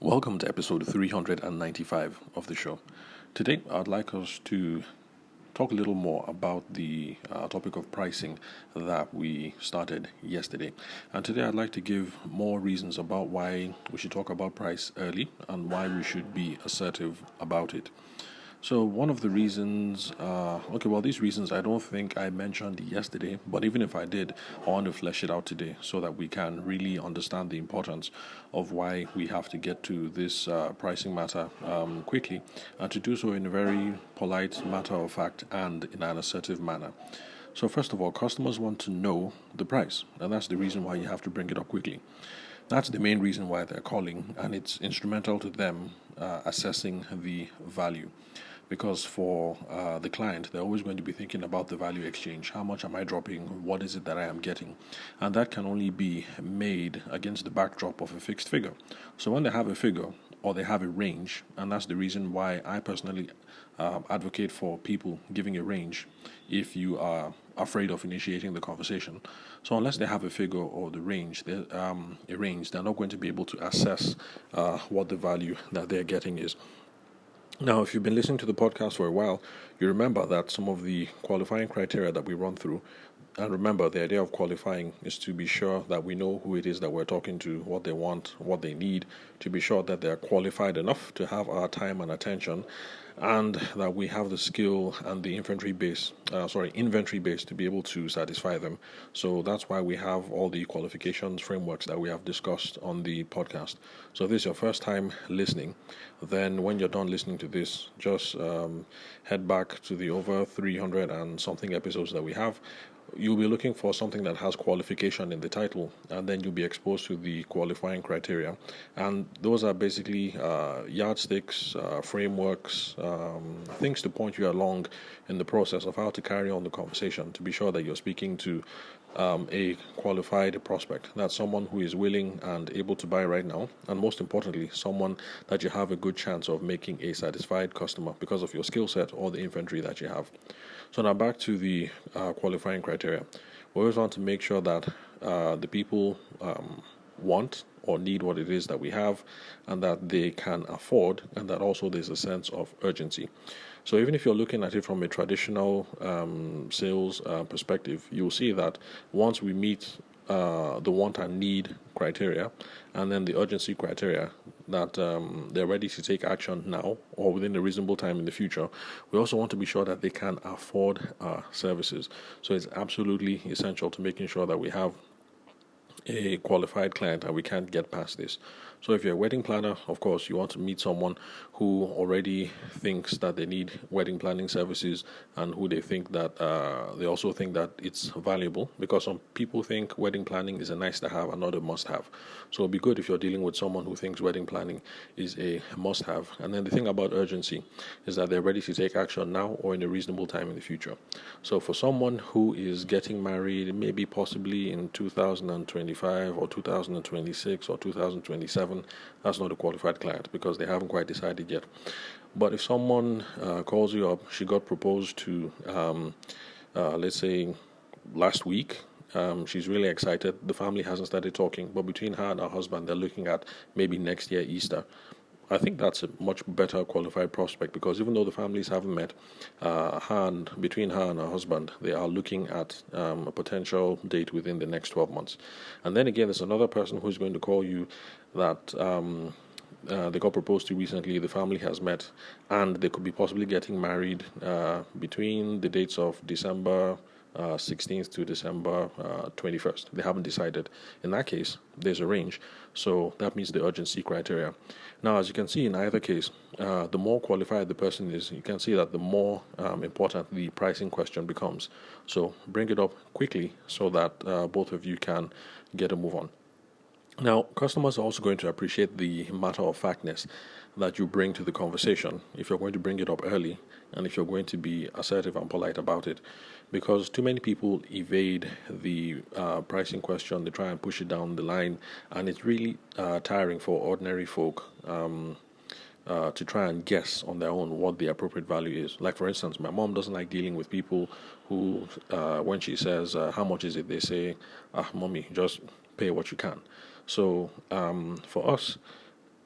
Welcome to episode 395 of the show. Today, I'd like us to talk a little more about the topic of pricing that we started yesterday. And today, I'd like to give more reasons about why we should talk about price early and why we should be assertive about it. So one of the reasons, these reasons I don't think I mentioned yesterday, but even if I did, I want to flesh it out today so that we can really understand the importance of why we have to get to this pricing matter quickly, and to do so in a very polite, matter of fact, and in an assertive manner. So first of all, customers want to know the price, and that's the reason why you have to bring it up quickly. That's the main reason why they're calling, and it's instrumental to them assessing the value. Because for the client, they're always going to be thinking about the value exchange. How much am I dropping? What is it that I am getting? And that can only be made against the backdrop of a fixed figure. So when they have a figure or they have a range, and that's the reason why I personally advocate for people giving a range if you are afraid of initiating the conversation. So unless they have a figure or the range, they're not going to be able to assess what the value that they're getting is. Now, if you've been listening to the podcast for a while, you remember that some of the qualifying criteria that we run through, and remember, the idea of qualifying is to be sure that we know who it is that we're talking to, what they want, what they need, to be sure that they're qualified enough to have our time and attention, and that we have the skill and the inventory base to be able to satisfy them. So that's why we have all the qualifications frameworks that we have discussed on the podcast. So if this is your first time listening, then when you're done listening to this, just head back to the over 300 and something episodes that we have. You'll be looking for something that has qualification in the title, and then you'll be exposed to the qualifying criteria. And those are basically yardsticks, frameworks, things to point you along in the process of how to carry on the conversation, to be sure that you're speaking to a qualified prospect. That's someone who is willing and able to buy right now, and most importantly, someone that you have a good chance of making a satisfied customer because of your skill set or the inventory that you have. So now back to the qualifying criteria. We always want to make sure that the people want or need what it is that we have, and that they can afford, and that also there's a sense of urgency. So even if you're looking at it from a traditional sales perspective, you'll see that once we meet the want and need criteria, and then the urgency criteria, that they're ready to take action now or within a reasonable time in the future, we also want to be sure that they can afford our services. So it's absolutely essential to making sure that we have a qualified client and we can't get past this. So if you're a wedding planner, of course, you want to meet someone who already thinks that they need wedding planning services, and who they think that they also think that it's valuable, because some people think wedding planning is a nice to have and not a must have. So it'd be good if you're dealing with someone who thinks wedding planning is a must have. And then the thing about urgency is that they're ready to take action now or in a reasonable time in the future. So for someone who is getting married, maybe possibly in 2025 or 2026 or 2027, that's not a qualified client because they haven't quite decided yet. But if someone calls you up, she got proposed to, let's say, last week. She's really excited. The family hasn't started talking, but between her and her husband, they're looking at maybe next year Easter. I think that's a much better qualified prospect, because even though the families haven't met, between her and her husband, they are looking at a potential date within the next 12 months. And then again, there's another person who's going to call you that they got proposed to recently, the family has met, and they could be possibly getting married between the dates of December 16th to December 21st. They haven't decided. In that case, there's a range. So that means the urgency criteria. Now, as you can see in either case, the more qualified the person is, you can see that the more important the pricing question becomes. So bring it up quickly so that both of you can get a move on. Now, customers are also going to appreciate the matter of factness that you bring to the conversation if you're going to bring it up early, and if you're going to be assertive and polite about it, because too many people evade the pricing question. They try and push it down the line, and it's really tiring for ordinary folk to try and guess on their own what the appropriate value is. Like, for instance, my mom doesn't like dealing with people who, when she says, how much is it, they say, mommy, just pay what you can. So for us,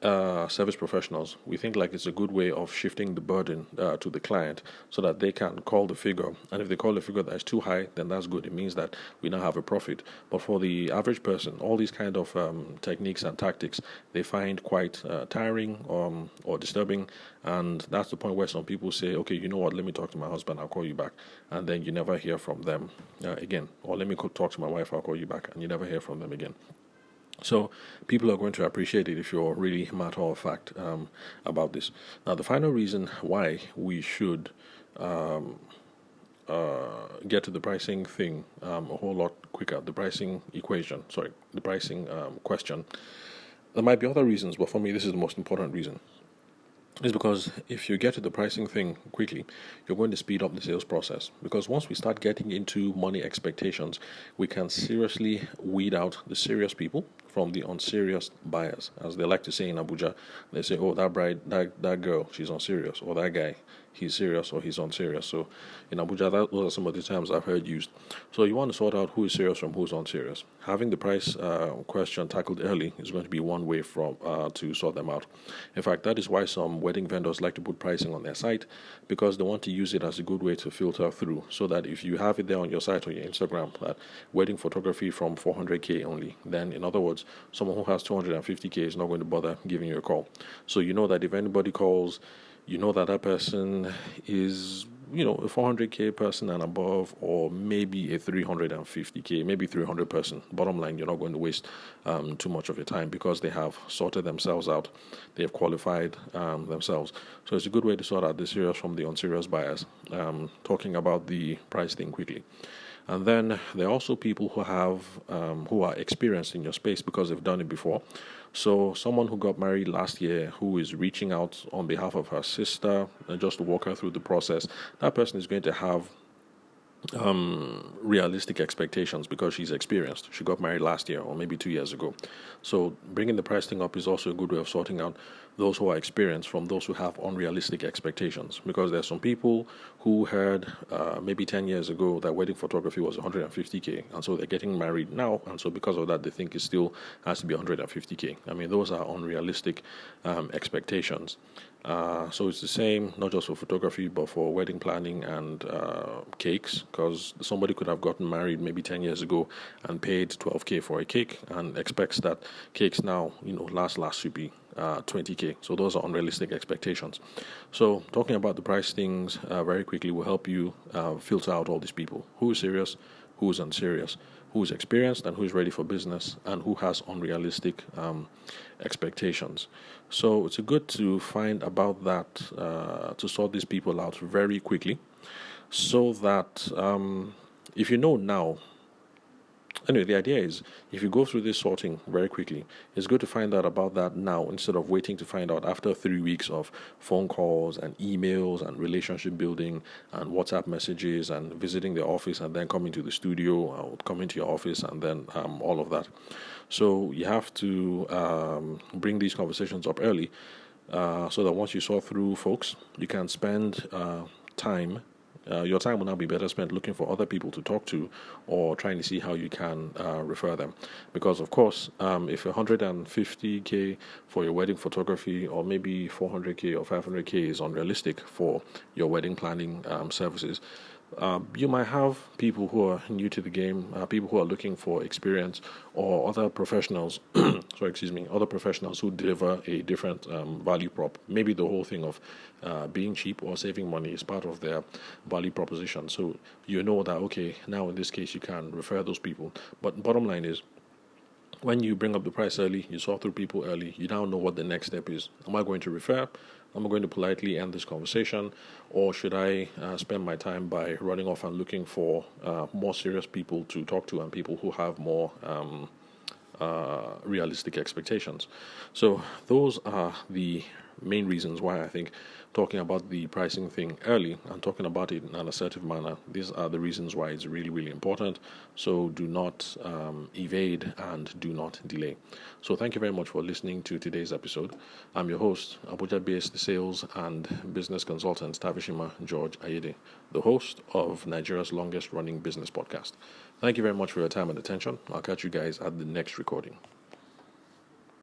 service professionals, we think like it's a good way of shifting the burden to the client so that they can call the figure. And if they call the figure that is too high, then that's good. It means that we now have a profit. But for the average person, all these kind of techniques and tactics, they find quite tiring or disturbing. And that's the point where some people say, okay, you know what, let me talk to my husband, I'll call you back. And then you never hear from them again. Or let me talk to my wife, I'll call you back. And you never hear from them again. So people are going to appreciate it if you're really matter of fact about this. Now, the final reason why we should get to the pricing thing a whole lot quicker, the pricing question. There might be other reasons, but for me, this is the most important reason. Is because if you get to the pricing thing quickly, you're going to speed up the sales process. Because once we start getting into money expectations, we can seriously weed out the serious people from the unserious buyers. As they like to say in Abuja, they say, oh, that girl, she's unserious, or that guy, he's serious or he's unserious. So in Abuja, those are some of the terms I've heard used. So you want to sort out who is serious from who's unserious. Having the price question tackled early is going to be one way to sort them out. In fact, that is why some wedding vendors like to put pricing on their site, because they want to use it as a good way to filter through, so that if you have it there on your site or your Instagram, that wedding photography from 400k only, then in other words, someone who has 250k is not going to bother giving you a call. So you know that if anybody calls, you know that person is, a 400k person and above, or maybe a 350k, maybe 300 person. Bottom line, you're not going to waste too much of your time because they have sorted themselves out. They have qualified themselves. So it's a good way to sort out the serious from the unserious buyers. Talking about the price thing quickly. And then there are also people who are experienced in your space because they've done it before. So someone who got married last year, who is reaching out on behalf of her sister and just to walk her through the process, that person is going to have realistic expectations because she's experienced. She got married last year or maybe 2 years ago. So bringing the price thing up is also a good way of sorting out those who are experienced from those who have unrealistic expectations. Because there's some people who heard maybe 10 years ago that wedding photography was 150k, and so they're getting married now, and so because of that they think it still has to be 150k. I mean, those are unrealistic expectations. So it's the same, not just for photography, but for wedding planning and cakes, because somebody could have gotten married maybe 10 years ago and paid 12k for a cake and expects that cakes now, last should be 20k. So those are unrealistic expectations. So talking about the price things very quickly will help you filter out all these people. Who is serious, who is unserious, who is experienced and who is ready for business, and who has unrealistic expectations. So it's good to find about that, to sort these people out very quickly, so that if you know now. Anyway, the idea is if you go through this sorting very quickly, it's good to find out about that now instead of waiting to find out after 3 weeks of phone calls and emails and relationship building and WhatsApp messages and visiting the office and then coming to the studio or coming to your office and then all of that. So you have to bring these conversations up early so that once you sort through folks, you can spend time. Your time will now be better spent looking for other people to talk to or trying to see how you can refer them. Because, of course, if 150k for your wedding photography or maybe 400k or 500k is unrealistic for your wedding planning services, you might have people who are new to the game, people who are looking for experience, or other professionals. Other professionals who deliver a different value prop. Maybe the whole thing of being cheap or saving money is part of their value proposition. So you know that, okay, now in this case you can refer those people. But bottom line is, when you bring up the price early, you sort through people early, you now know what the next step is. Am I going to refer? Am I going to politely end this conversation? Or should I spend my time by running off and looking for more serious people to talk to and people who have more realistic expectations? So those are the main reasons why I think talking about the pricing thing early and talking about it in an assertive manner, these are the reasons why it's really, really important. So do not evade and do not delay. So thank you very much for listening to today's episode. I'm your host, Abuja-based sales and business consultant Tavishima George Ayede, the host of Nigeria's longest running business podcast. Thank you very much for your time and attention. I'll catch you guys at the next recording.